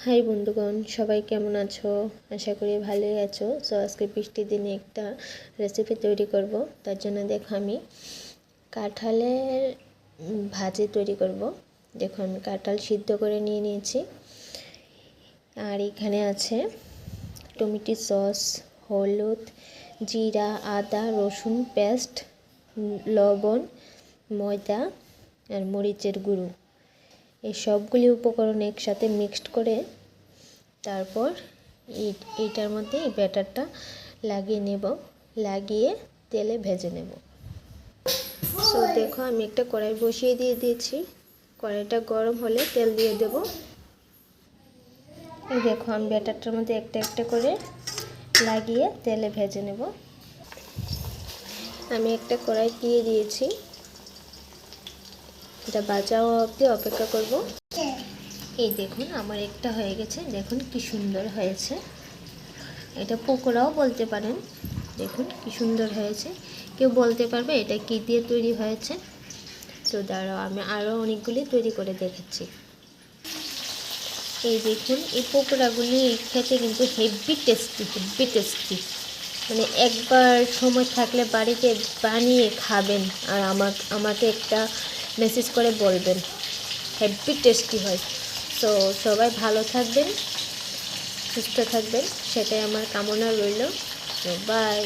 High বন্ধুগণ, সবাই কেমন আছো? আশা করি ভালোই আছো। সো আজকে বৃষ্টির দিনে একটা রেসিপি তৈরি করব। তার জন্য দেখো আমি কাঁঠালের ভাজি তৈরি করব। দেখো আমি কাঁঠাল সিদ্ধ করে নিয়ে নিয়েছি। আর এখানে আছে টমেটো সস, হলুদ, জিরা, আদা, রসুন পেস্ট, লবণ, ময়দা আর মরিচের গুঁড়ো। এই সবগুলি উপকরণ একসাথে মিক্সড করে তারপর এইটার মধ্যে এই ব্যাটারটা লাগিয়ে নেব, লাগিয়ে তেলে ভেজে নেব। সো দেখো আমি একটা কড়াই বসিয়ে দিয়েছি। কড়াইটা গরম হলে তেল দিয়ে দেব। এই দেখো আমি ব্যাটারটার মধ্যে একটা একটা করে লাগিয়ে তেলে ভেজে নেব। আমি একটা কড়াই দিয়ে দিয়েছি, এটা ভাজা অবধি অপেক্ষা করব। এই দেখুন আমার একটা হয়ে গেছে, দেখুন কি সুন্দর হয়েছে। এটা পকোড়াও বলতে পারেন। দেখুন কি সুন্দর হয়েছে। কেউ বলতে পারবে এটা কি দিয়ে তৈরি হয়েছে? তো দাঁড়াও আমি আরও অনেকগুলি তৈরি করে দেখাচ্ছি। এই দেখুন এই পকোড়াগুলি খেতে কিন্তু হেভি টেস্টি। মানে একবার সময় থাকলে বাড়িতে বানিয়ে খাবেন আর আমাকে একটা মেসেজ করে বলবেন, হেভি টেস্টি হয়। তো সবাই ভালো থাকবেন, সুস্থ থাকবেন, সেটাই আমার কামনা রইল। বাই।